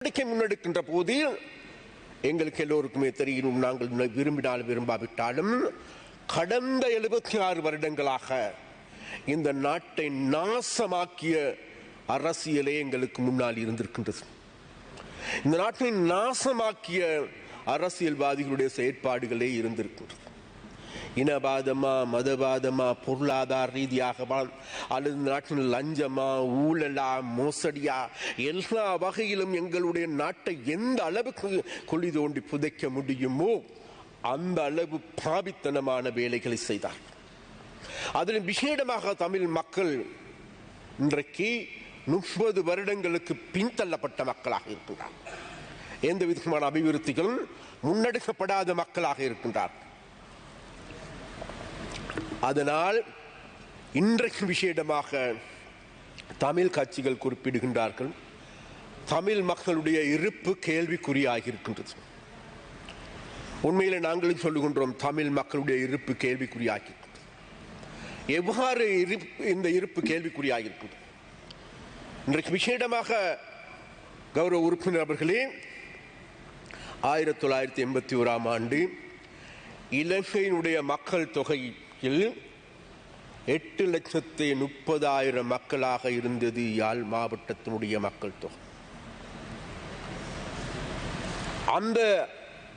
முன்னெடுக்கின்ற போது எங்களுக்கு எல்லோருக்குமே தெரியும், நாங்கள் விரும்பினாலும் விரும்பாவிட்டாலும் கடந்த 76 வருடங்களாக இந்த நாட்டை நாசமாக்கிய அரசியலே எங்களுக்கு முன்னால் இருந்திருக்கின்றது. இந்த நாட்டை நாசமாக்கிய அரசியல்வாதிகளுடைய செயற்பாடுகளே இருந்திருக்கின்றது. இனவாதமா, மதவாதமா, பொருளாதார ரீதியாக அல்லது நாட்டின் லஞ்சமா, ஊழலா, மோசடியா, எல்லா வகையிலும் எங்களுடைய நாட்டை எந்த அளவுக்கு குழி தோண்டி புதைக்க முடியுமோ அந்த அளவு பாவித்தனமான வேலைகளை செய்தார். அதில் விசேடமாக தமிழ் மக்கள் இன்றைக்கு 30 வருடங்களுக்கு பின்தள்ளப்பட்ட மக்களாக இருக்கின்றார். எந்த விதமான அபிவிருத்திகளும் முன்னெடுக்கப்படாத மக்களாக இருக்கின்றார். அதனால் இன்றைக்கு விசேடமாக தமிழ் கட்சிகள் குறிப்பிடுகின்றார்கள், தமிழ் மக்களுடைய இருப்பு கேள்விக்குறியாகி இருக்கின்றது. உண்மையில் நாங்களும் சொல்லுகின்றோம், தமிழ் மக்களுடைய இருப்பு கேள்விக்குறியாகி இருக்கின்றது. எவ்வாறு இந்த இருப்பு கேள்விக்குறியாகி இருக்கின்றது? இன்றைக்கு விசேடமாக கௌரவ உறுப்பினர் அவர்களே, 1981ஆம் ஆண்டு இலங்கையினுடைய மக்கள் தொகையில் 8,30,000 மக்களாக இருந்தது யாழ் மாவட்டத்தினுடைய மக்கள் தொகை.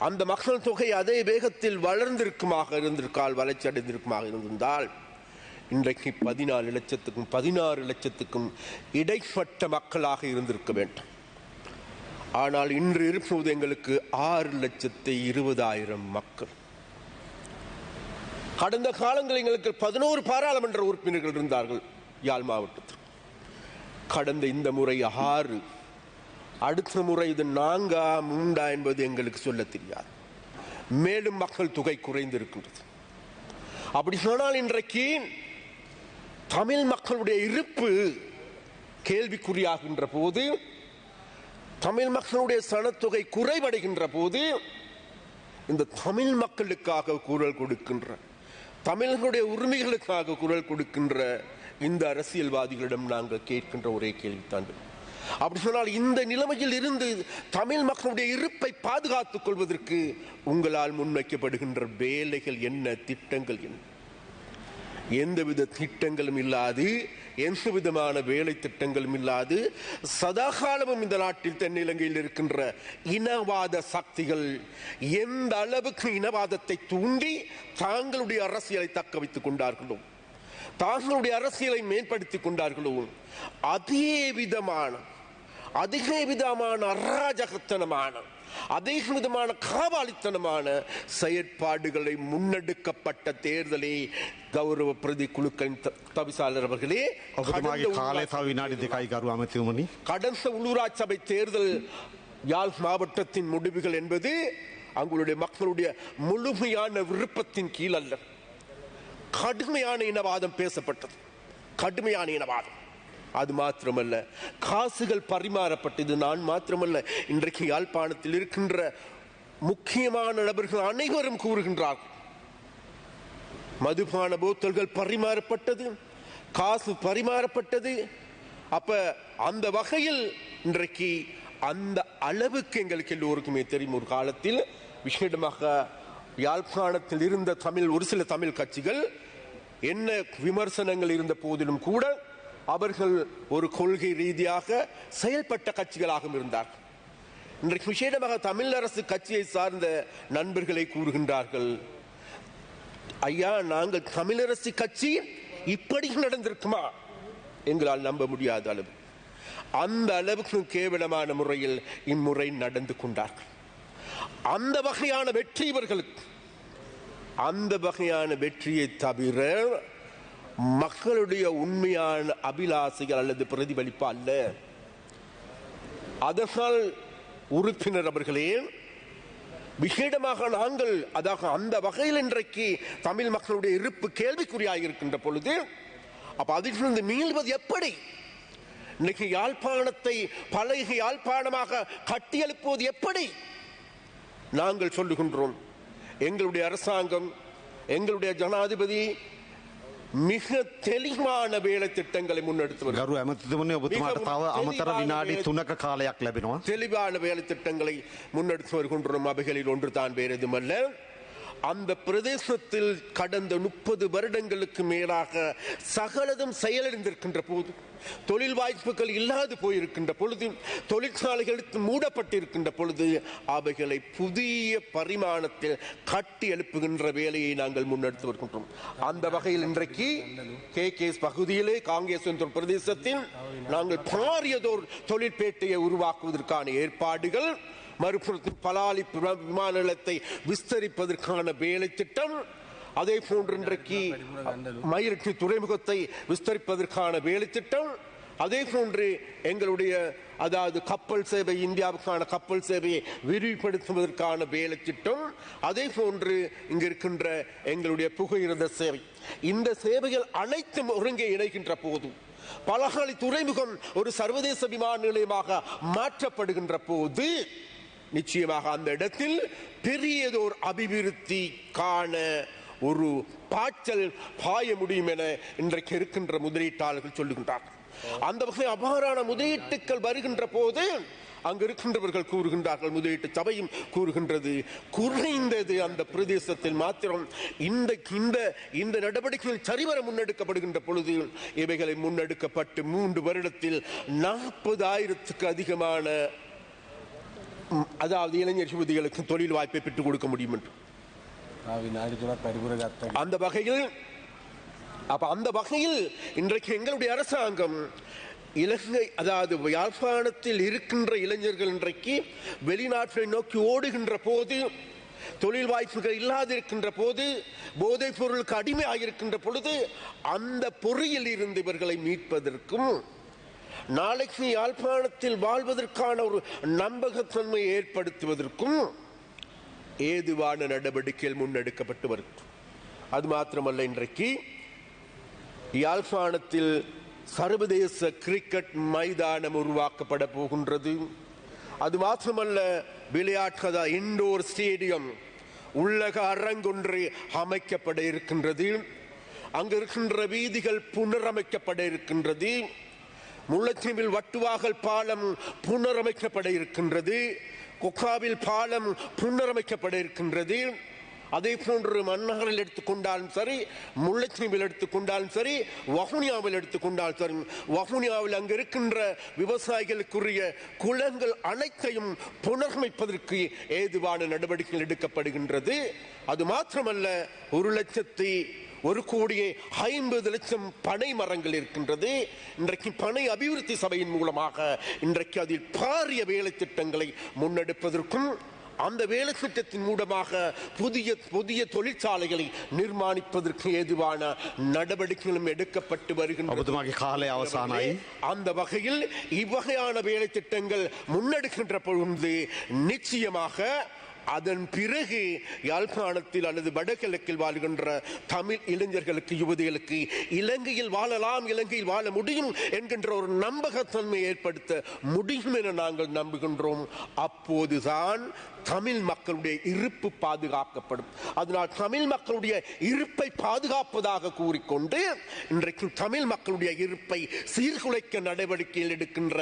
அந்த மக்கள் தொகை அதே வேகத்தில் வளர்ந்திருக்குமாக இருந்திருக்கால், வளர்ச்சி அடைந்திருக்குமாக இருந்திருந்தால் இன்றைக்கு 14 லட்சத்துக்கும் 16 லட்சத்துக்கும் இடைப்பட்ட மக்களாக இருந்திருக்க வேண்டும். ஆனால் இன்று இருப்பது எங்களுக்கு 6,20,000 மக்கள். கடந்த காலங்களில் எங்களுக்கு 11 பாராளுமன்ற உறுப்பினர்கள் இருந்தார்கள் யாழ் மாவட்டத்தில். கடந்த இந்த முறை 6, அடுத்த முறை இது 4 3 என்பது எங்களுக்கு சொல்ல தெரியாது. மேலும் மக்கள் தொகை குறைந்திருக்கின்றது. அப்படி சொன்னால் இன்றைக்கு தமிழ் மக்களுடைய இருப்பு கேள்விக்குறியாகின்ற போது, தமிழ் மக்களுடைய சனத்தொகை குறைவடைகின்ற போது, இந்த தமிழ் மக்களுக்காக குரல் கொடுக்கின்ற, தமிழர்களுடைய உரிமைகளுக்காக குரல் கொடுக்கின்ற இந்த அரசியல்வாதிகளிடம் நாங்கள் கேட்கின்ற ஒரே கேள்வித்தான். அப்படி சொன்னால் இந்த நிலைமையில் இருந்து தமிழ் மக்களுடைய இருப்பை பாதுகாத்துக் கொள்வதற்கு உங்களால் முன்வைக்கப்படுகின்ற வேலைகள் என்ன, திட்டங்கள் என்ன? எந்தவித திட்டங்களும் இல்லாது, எந்த விதமான வேலை திட்டங்களும் இல்லாது, சதாகாலமும் இந்த நாட்டில் தென்னிலங்கையில் இருக்கின்ற இனவாத சக்திகள் எந்த அளவுக்கு இனவாதத்தை தூண்டி தாங்களுடைய அரசியலை தக்க வைத்துக் கொண்டார்களோ, தாங்களுடைய அரசியலை மேம்படுத்திக் கொண்டார்களோ, அதே விதமான அராஜகத்தனமான, அதே விதமான காவாலித்தனமான செயற்பாடுகளை முன்னெடுக்கப்பட்ட தேர்தலே கௌரவ பிரதி குழுக்களின் தவிசாளர் அவர்களே, கடந்த உள்ளூராட்சி சபை தேர்தல் யாழ் மாவட்டத்தின் முடிவுகள் என்பது அவங்களுடைய மக்களுடைய முழுமையான விருப்பத்தின் கீழ் அல்ல. கடுமையான இனவாதம் பேசப்பட்டது, கடுமையான இனவாதம். அது மாத்திரமல்ல, காசுகள் பரிமாறப்பட்டது. நான் மாத்திரமல்ல, இன்றைக்கு யாழ்ப்பாணத்தில் இருக்கின்ற முக்கியமான நபர்கள் அனைவரும் கூறுகின்றார்கள், மதுபான போத்தல்கள் பரிமாறப்பட்டது, காசு பரிமாறப்பட்டது. அப்ப அந்த வகையில் இன்றைக்கு அந்த அளவுக்கு எங்களுக்கு எல்லோருக்குமே தெரியும், ஒரு காலத்தில் விசேடமாக யாழ்ப்பாணத்தில் இருந்த ஒரு சில தமிழ் கட்சிகள் என்ன விமர்சனங்கள் இருந்த போதிலும் கூட அவர்கள் ஒரு கொள்கை ரீதியாக செயல்பட்ட கட்சிகளாகவும் இருந்தார்கள். இன்றைக்கு விசேடமாக தமிழரசு கட்சியை சார்ந்த நண்பர்களை கூறுகின்றார்கள், ஐயா, நாங்கள் தமிழரசு கட்சி இப்படி நடந்திருக்குமா? எங்களால் நம்ப முடியாத அளவு, அந்த அளவுக்கு கேவலமான முறையில் இம்முறை நடந்து கொண்டார்கள். அந்த வகையான வெற்றி இவர்களுக்கு, அந்த வகையான வெற்றியை தவிர மக்களுடைய உண்மையான அபிலாசைகள் அல்லது பிரதிபலிப்பு அல்ல. அதனால் உறுப்பினர் அவர்களே, விசேடமாக நாங்கள் அந்த வகையில் இன்றைக்கு தமிழ் மக்களுடைய இருப்பு கேள்விக்குறியாக இருக்கின்ற பொழுது, அப்ப அதிலிருந்து மீள்வது எப்படி? இன்னைக்கு யாழ்ப்பாணத்தை பழைய யாழ்ப்பாணமாக கட்டியெழுப்புவது எப்படி? நாங்கள் சொல்லுகின்றோம், எங்களுடைய அரசாங்கம், எங்களுடைய ஜனாதிபதி மிக தெளிவான வேலை திட்டங்களை முன்னெடுத்து வருகிறது. ගරු ඇමතිතුමනි ඔබතුමාට තව අමතර විනාඩි 3ක කාලයක් ලැබෙනවා. தெளிவான வேலை திட்டங்களை முன்னெடுத்து வருகின்றோம். அவைகளில் ஒன்றுதான் வேறு எதுமல்ல, அந்த பிரதேசத்தில் கடந்த 30 வருடங்களுக்கு மேலாக சகலதும் செயலிழந்திருக்கின்ற போது, தொழில் வாய்ப்புகள் இல்லாது போயிருக்கின்ற பொழுது, தொழிற்சாலைகள் மூடப்பட்டிருக்கின்ற பொழுது அவைகளை புதிய பரிமாணத்தில் கட்டி எழுப்புகின்ற வேலையை நாங்கள் முன்னெடுத்து வருகின்றோம். அந்த வகையில் இன்றைக்கு கேகேஎஸ் பகுதியிலே காங்கேஸ் பிரதேசத்தில் நாங்கள் பாரியதோர் தொழிற்பேட்டையை உருவாக்குவதற்கான ஏற்பாடுகள், மறுபுறத்தில் பலாலி விமான நிலையத்தை விஸ்தரிப்பதற்கான வேலை திட்டம், அதே போன்று இன்றைக்கு மயிரிட்டி துறைமுகத்தை விஸ்தரிப்பதற்கான வேலை திட்டம், அதே போன்று எங்களுடைய அதாவது கப்பல் சேவை, இந்தியாவுக்கான கப்பல் சேவையை விரிவுபடுத்துவதற்கான வேலை திட்டம், அதே போன்று இங்கு இருக்கின்ற எங்களுடைய புகையிரத சேவை, இந்த சேவைகள் அனைத்தும் ஒருங்கே இணைகின்ற போது, பலாலி துறைமுகம் ஒரு சர்வதேச விமான நிலையமாக மாற்றப்படுகின்ற போது நிச்சயமாக அந்த இடத்தில் பெரியதோர் அபிவிருத்தி காண ஒரு பாய்ச்சல் பாய முடியும் என இன்றைக்கு இருக்கின்ற முதலீட்டாளர்கள் சொல்லுகின்றார்கள். அந்த வகையில் அபாரான முதலீட்டுகள் வருகின்ற போது அங்கு இருக்கின்றவர்கள் கூறுகின்றார்கள், முதலீட்டு சபையும் கூறுகின்றது, குறைந்தது அந்த பிரதேசத்தில் மாத்திரம் இந்த நடவடிக்கைகள் சரிவர முன்னெடுக்கப்படுகின்ற பொழுது இவைகளை முன்னெடுக்கப்பட்டு 3 வருடத்தில் 40,000க்கு அதிகமான அதாவது இளைஞர் யுவதிகளுக்கு தொழில் வாய்ப்பை பெற்றுக் கொடுக்க முடியும் என்று அந்த வகையில் இன்றைக்கு எங்களுடைய அரசாங்கம் இலங்கை அதாவது யாழ்ப்பாணத்தில் இருக்கின்ற இளைஞர்கள் இன்றைக்கு வெளிநாட்டை நோக்கி ஓடுகின்ற போது, தொழில் வாய்ப்புகள் இல்லாதிருக்கின்ற போது, போதைப் பொருளுக்கு அடிமையாகிருக்கின்ற பொழுது, அந்த பொறியில் இருந்து இவர்களை மீட்பதற்கும் நாளைக்கு யாழ்ப்பாணத்தில் வாழ்வதற்கான ஒரு நம்பகத்தன்மையை ஏற்படுத்துவதற்கும் ஏதுவான நடவடிக்கைகள் முன்னெடுக்கப்பட்டு வருகிறது. அது மாத்திரமல்ல, இன்றைக்கு யாழ்ப்பாணத்தில் சர்வதேச கிரிக்கெட் மைதானம் உருவாக்கப்பட போகின்றது. அது மாத்திரமல்ல, விளையாட்டு இண்டோர் ஸ்டேடியம், உள்ளக அரங்கொன்று அமைக்கப்பட இருக்கின்றது. அங்கு இருக்கின்ற வீதிகள் புனரமைக்கப்பட இருக்கின்றது. முல்லைத்தீவில் வட்டுவாகல் பாலம் புனரமைக்கப்பட இருக்கின்றது. கொக்காவில் பாலம் புனரமைக்கப்பட இருக்கின்றது. அதே போன்று மன்னகரில் எடுத்துக்கொண்டாலும் சரி, முல்லைத்தீவில் எடுத்துக்கொண்டாலும் சரி, வவுனியாவில் எடுத்துக்கொண்டாலும் சரி, வவுனியாவில் அங்கு இருக்கின்ற விவசாயிகளுக்குரிய குளங்கள் அனைத்தையும் புனரமைப்பதற்கு ஏதுவான நடவடிக்கைகள் எடுக்கப்படுகின்றது. அது மாத்திரமல்ல, 1,50,00,000 பனை மரங்கள் இருக்கின்றது. இன்றைக்கு பனை அபிவிருத்தி சபையின் மூலமாக இன்றைக்கு அதில் பாரிய வேலை திட்டங்களை முன்னெடுப்பதற்கும், அந்த வேலை திட்டத்தின் மூலமாக புதிய தொழிற்சாலைகளை நிர்மாணிப்பதற்கு ஏதுவான நடவடிக்கைகளும் எடுக்கப்பட்டு வருகின்றன. அந்த வகையில் இவ்வகையான வேலை திட்டங்கள் முன்னெடுக்கின்ற பொழுது நிச்சயமாக அதன் பிறகு யாழ்ப்பாணத்தில் அல்லது வடகிழக்கில் வாழ்கின்ற தமிழ் இளைஞர்களுக்கு, யுவதிகளுக்கு இலங்கையில் வாழலாம், இலங்கையில் வாழ முடியும் என்கின்ற ஒரு நம்பகத்தன்மை ஏற்படுத்த முடியும் என நாங்கள் நம்புகின்றோம். அப்போதுதான் தமிழ் மக்களுடைய இருப்பு பாதுகாக்கப்படும். அதனால் தமிழ் மக்களுடைய இருப்பை பாதுகாப்பதாக கூறிக்கொண்டு இன்றைக்கு தமிழ் மக்களுடைய இருப்பை சீர்குலைக்க நடவடிக்கைகள் எடுக்கின்ற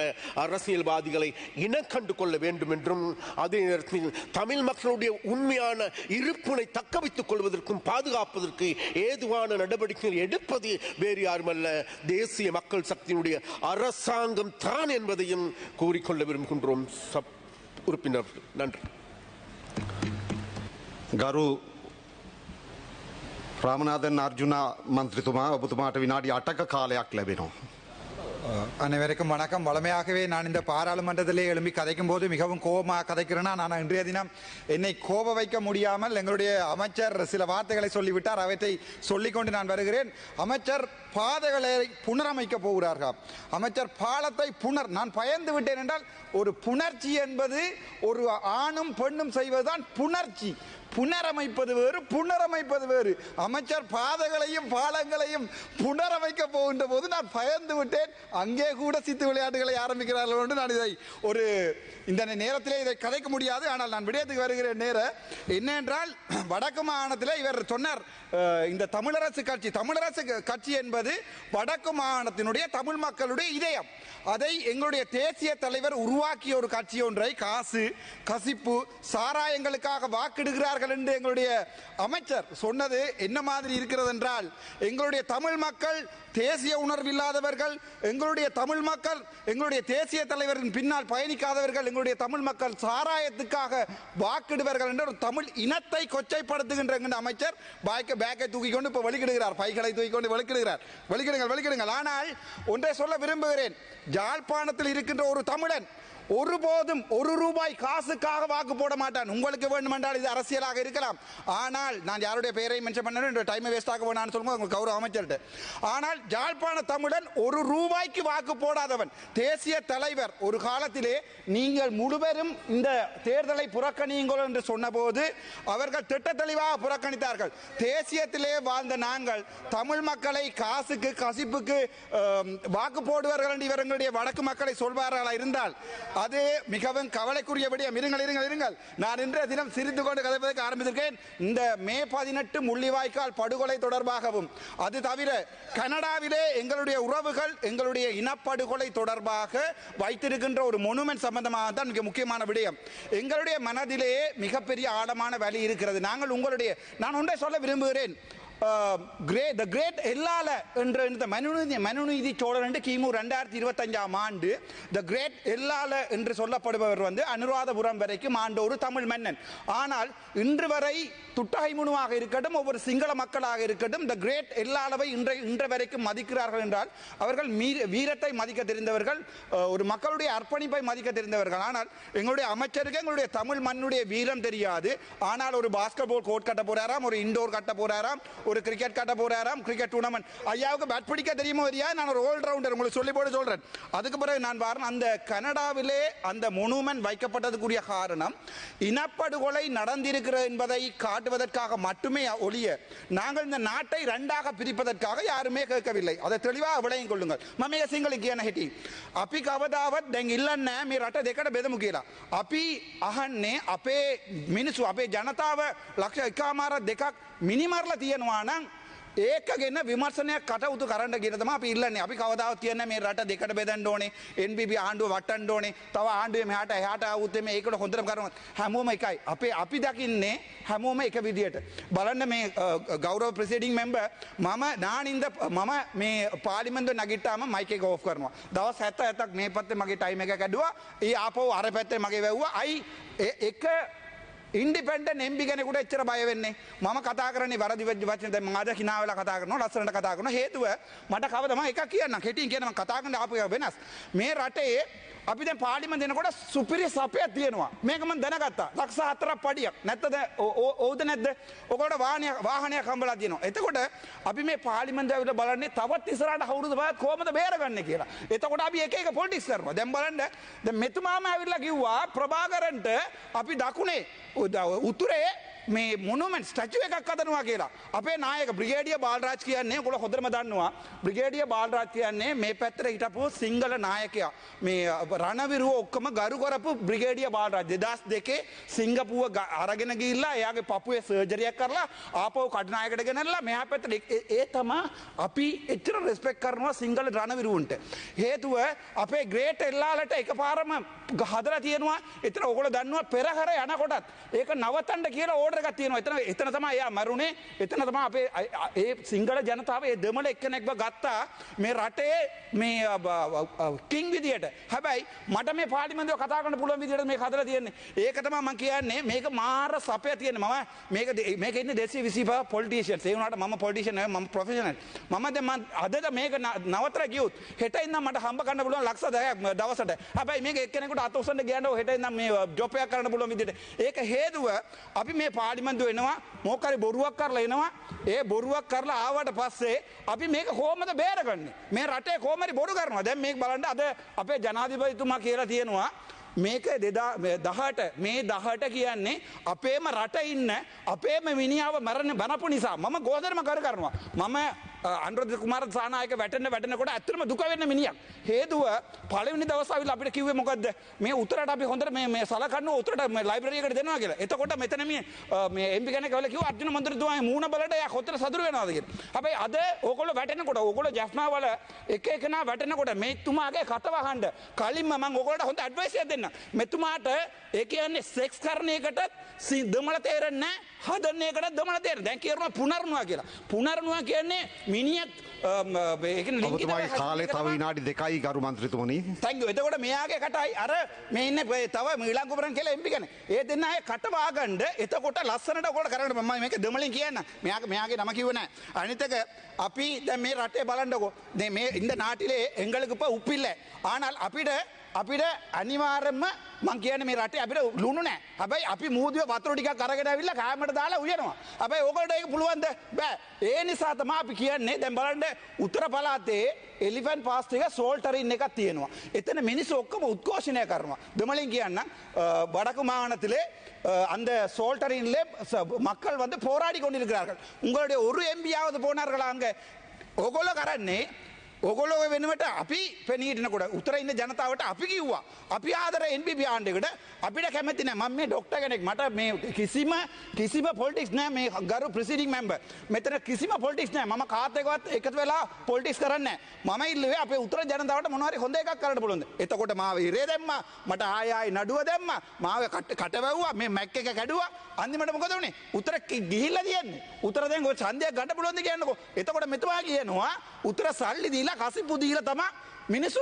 அரசியல்வாதிகளை இனக்கண்டு கொள்ள வேண்டும் என்றும், அதே நேரத்தில் தமிழ் மக்களுடைய உண்மையான இருப்பினை தக்க வைத்துக் கொள்வதற்கும் பாதுகாப்பதற்கு ஏதுவான நடவடிக்கைகள் எடுப்பது வேறு யாருமல்ல, தேசிய மக்கள் சக்தியினுடைய அரசாங்கம் தான் என்பதையும் கூறிக்கொள்ள விரும்புகின்றோம். உறுப்பினர்கள் நன்றி. ගරු රාමනාදන් අර්ජුන මන්ත්‍රීතුමා, ඔබතුමාට විනාඩි 8ක කාලයක් ලැබෙනවා. அனைவருக்கும் வணக்கம். வளமையாகவே நான் இந்த பாராளுமன்றத்திலே எழும்பி கதைக்கும் போது மிகவும் கோபமாக கதைக்கிறேன்னா, நான் இன்றைய தினம் என்னை கோப வைக்க முடியாமல் எங்களுடைய அமைச்சர் சில வார்த்தைகளை சொல்லிவிட்டார். அவற்றை சொல்லிக்கொண்டு நான் வருகிறேன். அமைச்சர் பாதைகளை புனரமைக்க போகிறார்கள். அமைச்சர் பாலத்தை நான் பயந்து விட்டேன் என்றால், ஒரு புணர்ச்சி என்பது ஒரு ஆணும் பெண்ணும் செய்வதுதான் புணர்ச்சி. புனரமைப்பது வேறு, புனரமைப்பது வேறு. அமைச்சர் பாதைகளையும் பாலங்களையும் புனரமைக்க போகின்ற போது நான் பயந்து விட்டேன். அங்கே கூட சித்து விளையாட்டுகளை ஆரம்பிக்கிறார்கள் என்று நான் இதை ஒரு இந்த நேரத்திலே இதை கதைக்க முடியாது. ஆனால் நான் விடயத்துக்கு வருகிற நேரம் என்னென்றால் வடக்கு மாகாணத்தில் இவர் சொன்னார் இந்த தமிழரசு கட்சி என்பது வடக்கு மாகாணத்தினுடைய தமிழ் மக்களுடைய இதயம். அதை எங்களுடைய தேசிய தலைவர் உருவாக்கிய ஒரு கட்சி ஒன்றை காசு கசிப்பு சாராயங்களுக்காக வாக்கிடுகிறார்கள் என்று எங்களுடைய அமைச்சர் சொன்னது என்ன மாதிரி இருக்கிறது என்றால், எங்களுடைய தமிழ் மக்கள் தேசிய உணர்வு இல்லாதவர்கள், எங்களுடைய தமிழ் மக்கள் எங்களுடைய தேசிய தலைவரின் பின்னால் பயணிக்காதவர்கள், எங்களுடைய தமிழ் மக்கள் சாராயத்துக்காக வாக்கிடுவார்கள் என்ற ஒரு தமிழ் இனத்தை கொச்சைப்படுத்துகின்ற அமைச்சர் பேக்கை தூக்கி கொண்டு இப்போ வெளிக்கிடுகிறார், பைகளை தூக்கி கொண்டு வெளிக்கிடுங்கள். ஆனால் ஒன்றை சொல்ல விரும்புகிறேன், யாழ்ப்பாணத்தில் இருக்கின்ற ஒரு தமிழன் ஒருபோதும் ஒரு ரூபாய் காசுக்காக வாக்கு போட மாட்டான். உங்களுக்கு வேண்டுமென்றால் இது அரசியலாக இருக்கலாம். ஆனால் நான் யாருடைய பெயரை மென்ஷன் பண்ண டைமை வேஸ்ட் ஆக வேணான்னு சொல்லுங்க கௌரவ அமைச்சர்கிட்ட. ஆனால் யாழ்ப்பாண தமிழன் ஒரு ரூபாய்க்கு வாக்கு போடாதவன். தேசிய தலைவர் ஒரு காலத்திலே நீங்கள் முழுவதும் இந்த தேர்தலை புறக்கணியுங்கள் என்று சொன்னபோது அவர்கள் திட்ட தெளிவாக புறக்கணித்தார்கள். தேசியத்திலே வாழ்ந்த நாங்கள் தமிழ் மக்களை காசுக்கு கசிப்புக்கு வாக்கு போடுவார்கள் என்று இவர்களுடைய வடக்கு மக்களை சொல்வார்களா இருந்தால் அது மிகவும் கவலைக்குரிய விடயம். இருங்கள். நான் இன்றைய தினம் சிரித்துக் கொண்டு கதைப்பதற்கு ஆரம்பித்திருக்கேன். இந்த மே 18 முள்ளிவாய்க்கால் படுகொலை தொடர்பாகவும், அது தவிர கனடாவிலே எங்களுடைய உறவுகள் எங்களுடைய இனப்படுகொலை தொடர்பாக வைத்திருக்கின்ற ஒரு மொனுமெண்ட் சம்பந்தமாக தான் மிக முக்கியமான விடயம். எங்களுடைய மனதிலேயே மிகப்பெரிய ஆழமான வலி இருக்கிறது. நான் ஒன்றை சொல்ல விரும்புகிறேன். த கிரேட் எல்லால என்ற மனுநீதி சோழன் என்று கிமு 2025 ஆண்டு த கிரேட் எல்லால என்று சொல்லப்படுபவர் அனுராதபுரம் வரைக்கும் ஆண்ட ஒரு தமிழ் மன்னன். ஆனால் இன்று வரை துட்டகை முனுவாக இருக்கட்டும், ஒவ்வொரு சிங்கள மக்களாக இருக்கட்டும், த கிரேட் எல்லாளவை இன்று வரைக்கும் மதிக்கிறார்கள் என்றால் அவர்கள் வீரத்தை மதிக்க தெரிந்தவர்கள், ஒரு மக்களுடைய அர்ப்பணிப்பை மதிக்க தெரிந்தவர்கள். ஆனால் எங்களுடைய அமைச்சருக்கு எங்களுடைய தமிழ் மண்ணுடைய வீரம் தெரியாது. ஆனால் ஒரு பாஸ்கெட் பால் கோர்ட் கட்ட போறாராம், ஒரு இண்டோர் கட்ட போறாராம், ஒரு கிரிக்கெட் கட்ட போறாராம், கிரிக்கெட் டூர்னமெண்ட். ஐயாவுக்கு பேட் பிடிக்க தெரியுமோ தெரியாது, நான் ஒரு ஆல்ரவுண்டர் உங்களுக்கு சொல்லி போட்டு சொல்றேன். அதுக்கு பிறகு நான் பாருங்க, அந்த கனடாவிலே அந்த மொனுமெண்ட் வைக்கப்பட்டதுக்குரிய காரணம் இனப்படுகொலை நடந்திருக்கிறது என்பதை காட்டுவதற்காக மட்டுமே ஒழிய நாங்கள் இந்த நாட்டை இரண்டாக பிரிப்பதற்காக யாருமே கேட்கவில்லை. அதை தெளிவாக விளங்கிக் கொள்ளுங்கள். මම සිංහල කියන හැටි අපි කවදාවත් දැන් ඉල්ලන්නේ නැහැ මේ රට දෙකට බෙදමු කියලා. අපි අහන්නේ අපේ මිනිස්සු අපේ ජනතාව ලක්ෂ 1.5 මිනිමරලා තියෙනවා නම් ඒක ගැන විමර්ශනයක් කටයුතු කරන්න කියන තමයි අපි ඉල්ලන්නේ. අපි කවදාවත් කියන්නේ මේ රට දෙකට බෙදන්න ඕනේ, NPP ආණ්ඩුව වටන්න ඕනේ, තව ආණ්ඩුවේ මෙහාට එහාට ආවොත් මේකට හොඳටම කරනවා. හැමෝම එකයි. අපි දකින්නේ හැමෝම එක විදියට. බලන්න මේ ගෞරව ප්‍රෙසිඩිංಗ್ මෙම්බර් මම මේ පාර්ලිමේන්තුව නැගිට්ටාම මයික් එක ඕෆ් කරනවා. දවස් 77ක් මේ පැත්තේ මගේ ටයිම් එක කැඩුවා. ඒ ආපහු අර පැත්තේ මගේ වැව්වා. අයි එක ඉන්ඩිපෙන්ඩන්ට් එම්පි කෙනෙකුට එච්චර බය වෙන්නේ. මම කතා කරන්නේ වරදි වෙච්ච වචන දැන් මම අද hina වෙලා කතා කරනවා, ලස්සනට කතා කරනවා. හේතුව මට කවද මම එකක් කියන්නම්, කෙටියෙන් කියන මම කතා කරන ආපු එක වෙනස්. මේ රටේ අපි දැන් පාර්ලිමේන්තුව දෙනකොට සුපිරි සපයක් තියෙනවා. මේක මම දැනගත්තා. ලක්ෂ 4ක් පඩියක්. නැත්තද? ඔව්ද නැද්ද? ඔකට වාහනයක් හම්බලා තියෙනවා. එතකොට අපි මේ පාර්ලිමේන්තුව ඇවිල්ලා බලන්නේ තවත් ඉස්සරහට අවුරුදු 5ක් කොහොමද බේරගන්නේ කියලා. එතකොට අපි එක එක පොලිටික්ස් කරනවා. දැන් බලන්න දැන් මෙතුමාම ඇවිල්ලා කිව්වා ප්‍රභාකරන්ට අපි දකුණේ උතුරේ මේ මොනුමන්ට් ස්ටැචු එකක් හදනවා කියලා. අපේ නායක බ්‍රිගේඩියර් බාලරාජ් කියන්නේ, ඔයගොල්ලෝ හොඳටම දන්නවා, බ්‍රිගේඩියර් බාලරාජ් කියන්නේ මේ පැත්තට හිටපු සිංහල නායකයා. මේ රණවිරුව ඔක්කොම ගරු කරපු බ්‍රිගේඩියර් බාලරාජ් 2002 සිංගප්පූව අරගෙන ගිහිල්ලා එයාගේ පපුවේ සර්ජරියක් කරලා ආපහු කටුනායකට ගෙනල්ලා මෙහා පැත්තට ඒ තමයි අපි එච්චර රෙස්පෙක්ට් කරනවා සිංහල රණවිරුවන්ට. හේතුව අපේ ග්‍රේට් එල්ලාලට එකපාරම හදලා තියෙනවා. එතන ඔයගොල්ලෝ දන්නවා පෙරහැර යනකොටත් ඒක නවත්තන්න කියලා ඕඩර් එකක් තියෙනවා. එතන තමයි එයා මරුනේ. එතන තමයි අපේ ඒ සිංහල ජනතාව ඒ දෙමළ එක්කෙනෙක්ව ගත්තා මේ රටේ මේ කිං විදියට. හැබැයි මට මේ පාර්ලිමේන්තුව කතා කරන්න පුළුවන් විදියට මේක හදලා තියෙන්නේ. ඒක තමයි මම කියන්නේ. මේක මාර සපය තියෙන්නේ. මම මේක ඉන්නේ 225 පොලිටිෂියන්ස්. ඒ වුණාට මම පොලිටිෂියන් නෙවෙයි, මම ප්‍රොෆෙෂනල්. මම අද මේක නවතර ගියොත් හෙට ඉඳන් මට හම්බ කරන්න පුළුවන් ලක්ෂ 10ක් දවසට. හැබැයි මේක එක්කෙනෙකුට අත උස්සන්න ගියනෝ හෙට ඉඳන් මේ ජොබ් එකක් කරන්න පුළුවන් විදියට. ඒක හේතුව අපි මේ පාර්ලිමේන්තුව එනවා, මොකක් හරි බොරුවක් කරලා එනවා. ඒ බොරුවක් කරලා ආවට පස්සේ අපි මේක කොහොමද බේරගන්නේ? මේ රටේ කොහොම හරි බොරු කරනවා. දැන් මේක බලන්න අද අපේ ජනාධිපතිතුමා කියලා තියෙනවා මේක 2018 මේ 18 කියන්නේ අපේම රට ඉන්න අපේම මිනිහාව මරණ බනපු නිසා මම ගෝදරම කරනවා. මම අනුරාධ කුමාර සානායක වැටෙනකොට ඇත්තටම දුක වෙන්න මිනිහක්. හේතුව පළවෙනි දවස් ආවිල්ලා අපිට කිව්වේ මොකද්ද? මේ උත්තරට අපි හොඳට මේ සලකන්න උත්තරට මේ ලයිබ්‍රරි එකට දෙනවා කියලා. එතකොට මෙතන මේ එම්පි කෙනෙක් කවල කිව්වා අර්ජුන මන්ත්‍රීතුමාගේ මූණ බලට එයා කොතන සතුරු වෙනවද කියලා. හැබැයි අද ඕගොල්ලෝ වැටෙනකොට ඕගොල්ලෝ ජෆ්නා වල එක එකනා වැටෙනකොට මෙතුමාගේ කත වහන්න කලින්ම මම ඕගොල්ලන්ට හොඳ ඇඩ්වයිස් එකක් දෙන්නම්. මෙතුමාට ඒ කියන්නේ සෙක්ස් කරන එකට දමල තේරෙන්නේ නැහැ. හදන එකට දමල තේරෙන්නේ. දැන් කියනවා පුනර්නුවා කියලා. පුනර්නුවා කියන්නේ මිනිහෙක් ඔබතුමාගේ කාලේ තව විනාඩි 2යි ගරු මන්ත්‍රීතුමනි. Thank you. එතකොට මෙයාගේ කටයි අර මේ ඉන්නේ තව මීලංගුපරන් කියලා එම්පි කෙනෙක්. ඒ දෙන්න අය කට වාගන්න එතකොට ලස්සනට ඔකට කරන්න මම මේක දෙමලින් කියන්න. මෙයාගේ නම කිව්වේ නැහැ. අනිත් එක අපි දැන් මේ රටේ බලන්නකෝ. දැන් මේ ඉන්න නාටිලේ එංගලකුප උප්පිල්ල. ආනල් අපිට අනිවාර්යයෙන්ම මං කියන්නේ මේ රටේ අපිට ලුණු නැහැ. හැබැයි අපි මූදිය වතුර ටිකක් අරගෙන ඇවිල්ලා කෑමට දාලා උයනවා. හැබැයි ඕගොල්ලෝ ඒක පුළුවන්ද? බෑ. ඒ නිසා තමයි අපි කියන්නේ දැන් බලන්න උත්තර පළාතේ එලිෆන්ට් පාස් එක සෝල්ටරින් එකක් තියෙනවා. එතන මිනිස්සු ඔක්කොම උද්ඝෝෂණය කරනවා. දෙමළෙන් කියන්න வடக்கு மாகாணத்திலே அந்த சோல்டரின்லே மக்கள் வந்து போராடி கொண்டிருக்கிறார்கள். உங்களுடைய ஒரு எம்பியாவது போனார்களா அங்க? ඕගොල්ලෝ කරන්නේ ඕගොල්ලෝ වෙනුවට අපි පෙනීටනකොට උත්තර ඉන්න ජනතාවට අපි කිව්වා අපි ආදර NPP ආණ්ඩුවකට අපිට කැමති නැහැ. මම මේ ડોක්ටර් කෙනෙක් මට මේ කිසිම පොලිටික්ස් නැහැ. මේ ගරු ප්‍රෙසිඩිං මෙම්බර් මෙතන කිසිම පොලිටික්ස් නැහැ. මම කාත් එක්කවත් එකතු වෙලා පොලිටික්ස් කරන්නේ නැහැ. මම ඉල්ලුවේ අපේ උත්තර ජනතාවට මොනවා හරි හොඳ එකක් කරන්න පුළුවන්ද? එතකොට මාව ඉරේ දැම්මා. මට ආයෙ නඩුව දැම්මා. මාව කට වැව්වා. මේ මැක් එක කැඩුවා. අන්තිමට මොකද වුනේ? උත්තර ගිහිල්ලා තියන්නේ. උත්තර දැන් ඔය ඡන්දයක් ගන්න පුළුවන්ද කියන්නකෝ. එතකොට මෙතුමා කියනවා උත්තර සල්ලි දීලා කසිප්පු දීලා තමයි මිනිස්සු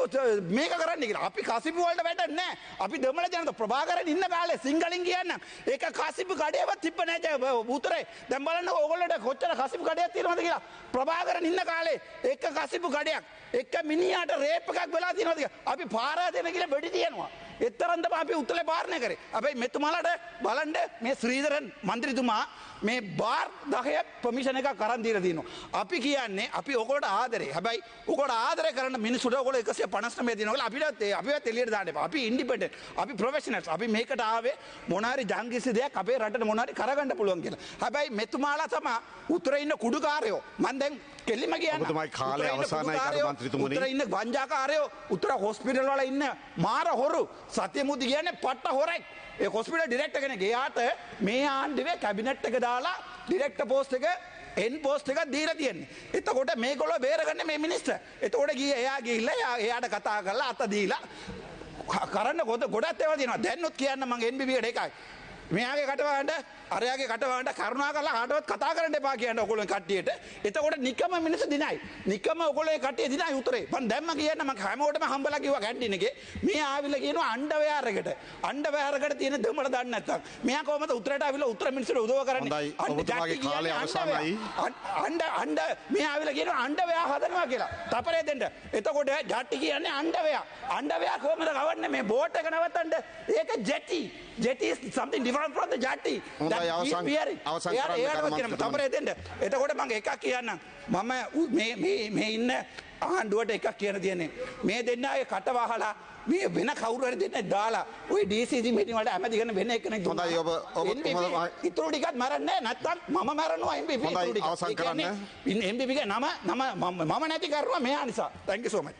මේක කරන්න කියලා. අපි කසිප්පු වලට වැඩක් නැහැ. අපි දෙමළ ජනතාව ප්‍රභාකරන් ඉන්න කාලේ සිංහලෙන් කියන්න ඒක කසිප්පු කඩේවත් තිබ්බ නැහැ උතරේ. දැන් බලන්න ඕගොල්ලෝට කොච්චර කසිප්පු කඩයක් තියෙනවද කියලා. ප්‍රභාකරන් ඉන්න කාලේ එක කසිප්පු කඩයක් එක මිනිහාට රේප් එකක් වෙලා තියෙනවද කියලා. අපි පාරා දෙන කියලා බෙඩි තියනවා. එතරම් තමයි අපි උත්තලේ පාරණය කරේ. හැබැයි මෙතුමාලට බලන්න මේ ශ්‍රීධරන් මන්ත්‍රීතුමා මේ බාර් 10ක් පර්මිෂන් එකක් අරන් දීලා තියෙනවා. අපි කියන්නේ අපි ඔයගොල්ලෝට ආදරේ. හැබැයි ඔයගොල්ලෝ ආදරේ කරන මිනිස්සුන්ට ඔයගොල්ලෝ 159 දෙනවා. අපිවත් එළියට දාන්න එපා. අපි ඉන්ඩිපෙන්ඩන්ට්. අපි ප්‍රොෆෙෂනල්ස්. අපි මේකට ආවේ මොනාරි ජංගිසි දෙයක් අපේ රටට මොනාරි කරගන්න පුළුවන් කියලා. හැබැයි මෙතුමාලා තමයි උතුරේ ඉන්න කුඩුකාරයෝ. මම දැන් කෙලිම කියන්න. ඔබතුමාගේ කාලය අවසానයි කරු මන්ත්‍රීතුමනි. උතුරේ ඉන්න ගංජාකාරයෝ උතුර හොස්පිටල් වල ඉන්න මාර හොරු සත්‍යමුති කියන්නේ පට්ට හොරෙක්. ඒ හොස්පිටල් ඩිරෙක්ටර් කෙනෙක් එයාට මේ ආණ්ඩුවේ කැබිනට් එක දාලා ඩිරෙක්ටර් පෝස්ට් එක එන් පෝස්ට් එකක් දීලා තියෙන්නේ. එතකොට මේගොල්ලෝ බේරගන්නේ මේ මිනිස්ටර්. එතකොට එයා ගිහිල්ලා එයාට කතා කරලා අත දීලා කරන්න ගොඩක් ඒවා තියෙනවා. දැන්වත් කියන්න මම NBB එකට එකයි. මෙයාගේ කටවහන්න අරයාගේ කටවහන්න කරුණා කරලා කාටවත් කතා කරන්න එපා කියන ඔයගොල්ලෝ කට්ටියට. එතකොට නිකම මිනිස්සු දිනයි. නිකම ඔයගොල්ලෝ ඒ කට්ටිය දිනයි උතරේ. මම දැම්ම කියන්න මම හැමෝටම හම්බලා කිව්වා කැන්ටින් එකේ. මේ ආවිල්ලා කියනවා අණ්ඩවැයර් එකට. අණ්ඩවැයර් එකට තියෙන දෙමළ දන්නේ නැත්තම්. මෙයා කොහමද උතරට ආවිල්ලා උතර මිනිස්සුන්ට උදව් කරන්නේ? ඔබතුමාගේ කාලය අවසానයි. අණ්ඩ මේ ආවිල්ලා කියනවා අණ්ඩවැයර් හදනවා කියලා. තපරේ දෙන්න. එතකොට ජට්ටි කියන්නේ අණ්ඩවැයර්. අණ්ඩවැයර් කොහමද ගවන්නේ මේ බෝට් එක නවත්තන්න? ඒක ජෙටි. Jetty is something different from the jetty. තපරේ දෙන්න. එතකොට මම එකක් කියන්නම්. මම මේ ඉන්න ආණ්ඩුවට එකක් කියන්න තියෙන්නේ. මේ දෙන්න අය කට වහලා මේ වෙන කවුරු හරි දෙන්න දාලා ওই DCG මීටින් වලට ඇමති කරන වෙන එකෙක් දුන්නා. හොඳයි ඔබ ඉතුරු ටිකත් මරන්නේ නැත්තම් මම මරනවා MPP ඉතුරු ටික. අවසන් කරන්න. MPP ගේ නම නැති කරනවා මෙයා නිසා. Thank you so much.